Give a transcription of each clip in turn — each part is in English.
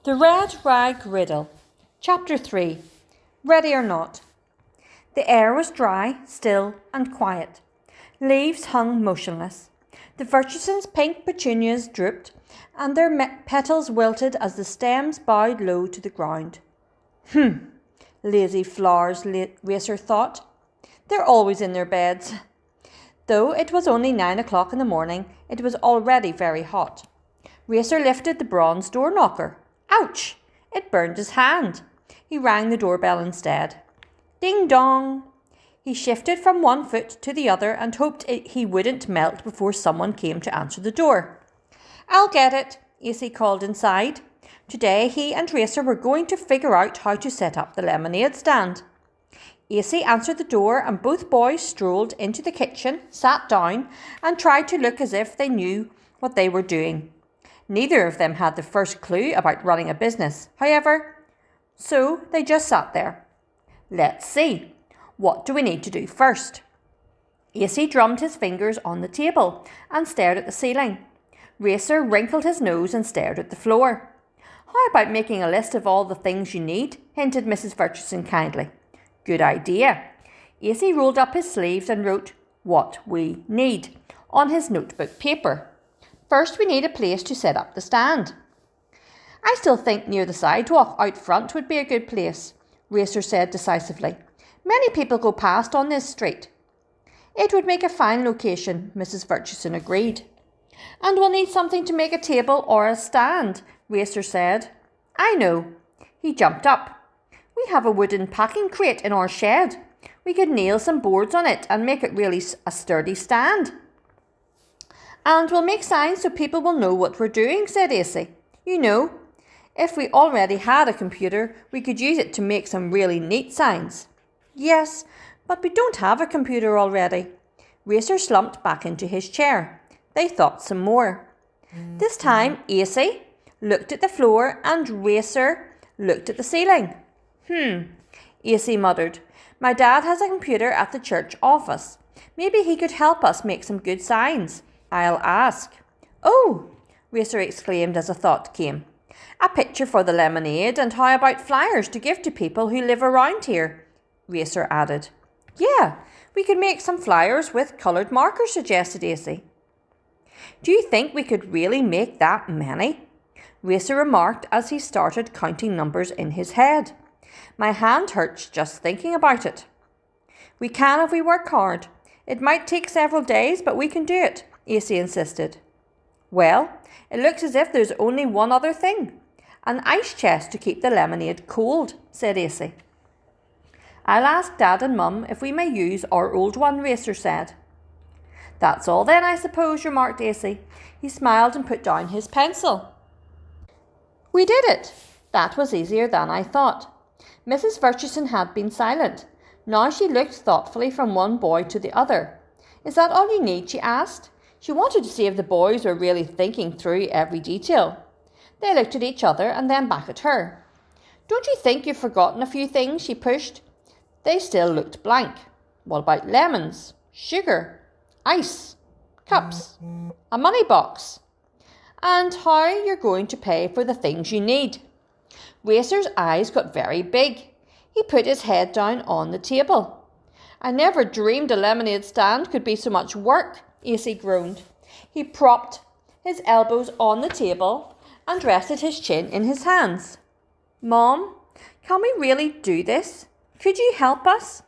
The Red Rag Riddle. Chapter 3. Ready or Not. The air was dry, still and quiet. Leaves hung motionless. The Virtuson's pink petunias drooped, and their petals wilted as the stems bowed low to the ground. Lazy flowers, Racer thought. They're always in their beds. Though it was only 9 o'clock in the morning, it was already very hot. Racer lifted the bronze door knocker. Ouch! It burned his hand. He rang the doorbell instead. Ding dong! He shifted from one foot to the other and hoped he wouldn't melt before someone came to answer the door. I'll get it, AC called inside. Today he and Racer were going to figure out how to set up the lemonade stand. AC answered the door and both boys strolled into the kitchen, sat down and tried to look as if they knew what they were doing. Neither of them had the first clue about running a business, however, so they just sat there. Let's see. What do we need to do first? AC drummed his fingers on the table and stared at the ceiling. Racer wrinkled his nose and stared at the floor. How about making a list of all the things you need? Hinted Mrs. Virtuson kindly. Good idea. AC rolled up his sleeves and wrote what we need on his notebook paper. First, we need a place to set up the stand. I still think near the sidewalk out front would be a good place, Racer said decisively. Many people go past on this street. It would make a fine location, Mrs. Virtuson agreed. And we'll need something to make a table or a stand, Racer said. I know. He jumped up. We have a wooden packing crate in our shed. We could nail some boards on it and make it really a sturdy stand. And we'll make signs so people will know what we're doing, said AC. You know, if we already had a computer, we could use it to make some really neat signs. Yes, but we don't have a computer already. Racer slumped back into his chair. They thought some more. This time, AC looked at the floor and Racer looked at the ceiling. AC muttered. My dad has a computer at the church office. Maybe he could help us make some good signs. I'll ask. Oh, Racer exclaimed as a thought came. A picture for the lemonade, and how about flyers to give to people who live around here? Racer added. Yeah, we could make some flyers with coloured markers, suggested AC. Do you think we could really make that many? Racer remarked as he started counting numbers in his head. My hand hurts just thinking about it. We can if we work hard. It might take several days, but we can do it, AC insisted. Well, it looks as if there's only one other thing. An ice chest to keep the lemonade cold, said AC. I'll ask Dad and Mum if we may use our old one, Racer said. That's all then, I suppose, remarked AC. He smiled and put down his pencil. We did it. That was easier than I thought. Mrs. Virtuson had been silent. Now she looked thoughtfully from one boy to the other. Is that all you need? She asked. She wanted to see if the boys were really thinking through every detail. They looked at each other and then back at her. Don't you think you've forgotten a few things? She pushed. They still looked blank. What about lemons, sugar, ice, cups, a money box? And how you're going to pay for the things you need. Racer's eyes got very big. He put his head down on the table. I never dreamed a lemonade stand could be so much work, AC groaned. He propped his elbows on the table and rested his chin in his hands. Mom, can we really do this? Could you help us?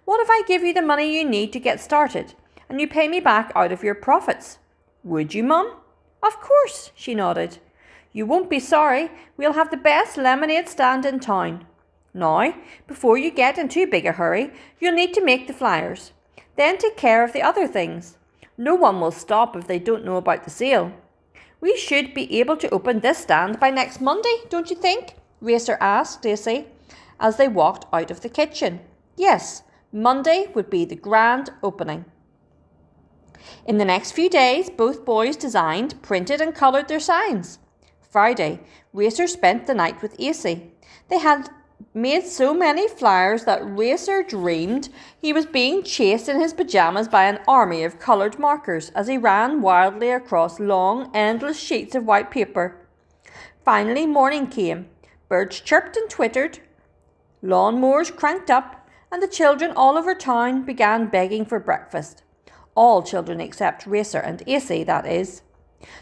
What if I give you the money you need to get started and you pay me back out of your profits? Would you, Mum? Of course, she nodded. You won't be sorry. We'll have the best lemonade stand in town. Now, before you get in too big a hurry, you'll need to make the flyers. Then take care of the other things. No one will stop if they don't know about the sale. We should be able to open this stand by next Monday, don't you think? Racer asked AC as they walked out of the kitchen. Yes, Monday would be the grand opening. In the next few days, both boys designed, printed and coloured their signs. Friday, Racer spent the night with AC. They had made so many flyers that Racer dreamed he was being chased in his pyjamas by an army of coloured markers as he ran wildly across long, endless sheets of white paper. Finally, morning came. Birds chirped and twittered. Lawnmowers cranked up, and the children all over town began begging for breakfast. All children except Racer and AC, that is.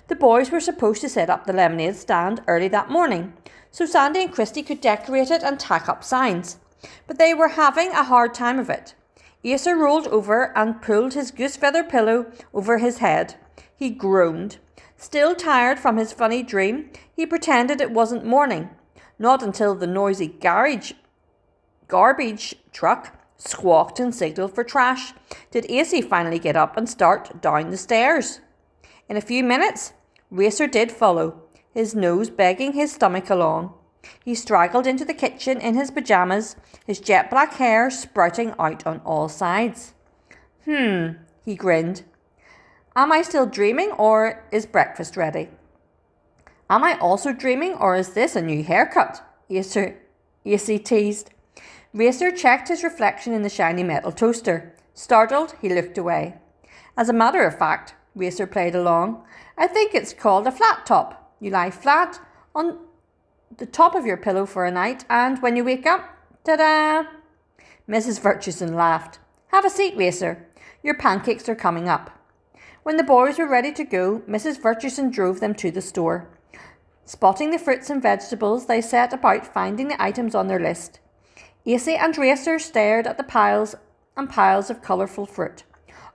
The boys were supposed to set up the lemonade stand early that morning, so Sandy and Christy could decorate it and tack up signs. But they were having a hard time of it. Acer rolled over and pulled his goose feather pillow over his head. He groaned. Still tired from his funny dream, he pretended it wasn't morning. Not until the noisy garbage truck squawked and signalled for trash did AC finally get up and start down the stairs. In a few minutes, Racer did follow, his nose begging his stomach along. He straggled into the kitchen in his pyjamas, his jet black hair sprouting out on all sides. He grinned. Am I still dreaming, or is breakfast ready? Am I also dreaming, or is this a new haircut? AC teased. Racer checked his reflection in the shiny metal toaster. Startled, he looked away. As a matter of fact, Racer played along, I think it's called a flat top. You lie flat on the top of your pillow for a night, and when you wake up, ta-da! Mrs. Virtueson laughed. Have a seat, Racer. Your pancakes are coming up. When the boys were ready to go, Mrs. Virtueson drove them to the store. Spotting the fruits and vegetables, they set about finding the items on their list. AC and Racer stared at the piles and piles of colourful fruit,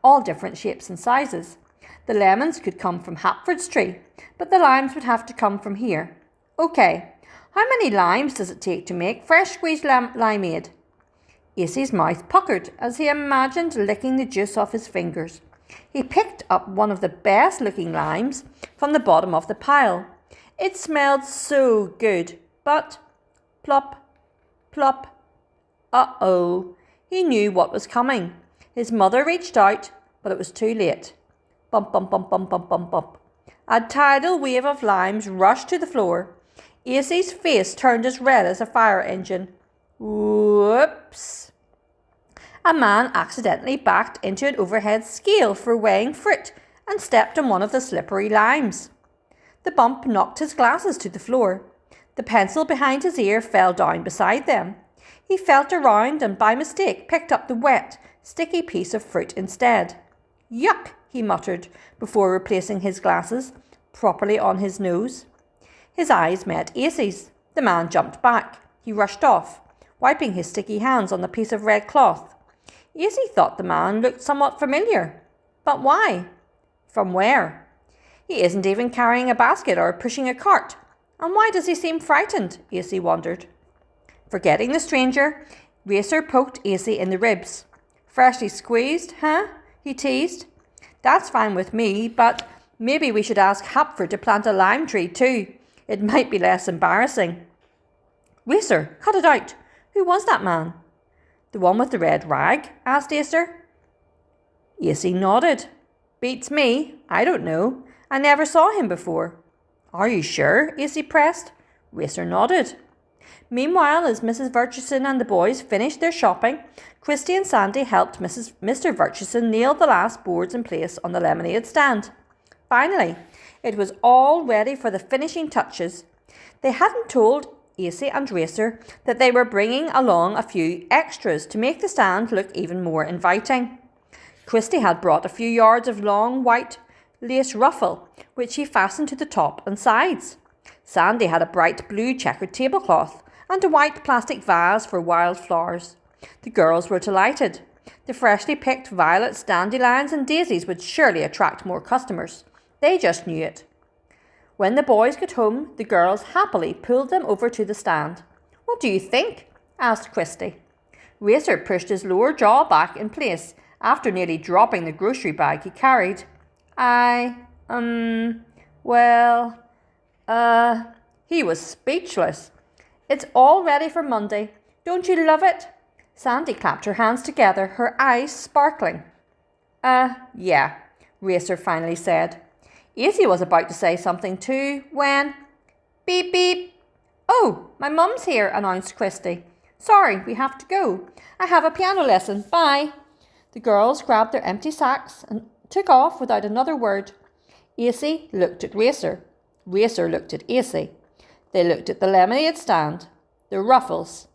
all different shapes and sizes. The lemons could come from Hapford's tree, but the limes would have to come from here. OK, how many limes does it take to make fresh squeezed limeade? AC's mouth puckered as he imagined licking the juice off his fingers. He picked up one of the best looking limes from the bottom of the pile. It smelled so good, but plop, plop. Uh-oh, he knew what was coming. His mother reached out, but it was too late. Bump, bump, bump, bump, bump, bump, bump. A tidal wave of limes rushed to the floor. AC's face turned as red as a fire engine. Whoops! A man accidentally backed into an overhead scale for weighing fruit and stepped on one of the slippery limes. The bump knocked his glasses to the floor. The pencil behind his ear fell down beside them. He felt around and by mistake picked up the wet, sticky piece of fruit instead. Yuck, he muttered before replacing his glasses properly on his nose. His eyes met AC's. The man jumped back. He rushed off, wiping his sticky hands on the piece of red cloth. AC thought the man looked somewhat familiar. But why? From where? He isn't even carrying a basket or pushing a cart. And why does he seem frightened? AC wondered. Forgetting the stranger, Racer poked AC in the ribs. Freshly squeezed, huh? He teased. That's fine with me, but maybe we should ask Hapford to plant a lime tree too. It might be less embarrassing. Racer, cut it out. Who was that man? The one with the red rag? Asked Acer. AC nodded. Beats me. I don't know. I never saw him before. Are you sure? AC pressed. Racer nodded. Meanwhile, as Mrs. Virtueson and the boys finished their shopping, Christy and Sandy helped Mr. Virtueson nail the last boards in place on the lemonade stand. Finally, it was all ready for the finishing touches. They hadn't told AC and Racer that they were bringing along a few extras to make the stand look even more inviting. Christy had brought a few yards of long white lace ruffle, which he fastened to the top and sides. Sandy had a bright blue checkered tablecloth and a white plastic vase for wild flowers. The girls were delighted. The freshly picked violets, dandelions and daisies would surely attract more customers. They just knew it. When the boys got home, the girls happily pulled them over to the stand. What do you think? Asked Christy. Racer pushed his lower jaw back in place after nearly dropping the grocery bag he carried. He was speechless. It's all ready for Monday. Don't you love it? Sandy clapped her hands together, her eyes sparkling. Yeah, Racer finally said. AC was about to say something too when... Beep, beep. Oh, my mum's here, announced Christy. Sorry, we have to go. I have a piano lesson. Bye. The girls grabbed their empty sacks and took off without another word. AC looked at Racer. Racer looked at AC. They looked at the lemonade stand, the ruffles,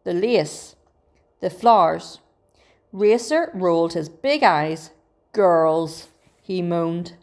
the lace, the flowers. Racer rolled his big eyes. Girls, he moaned.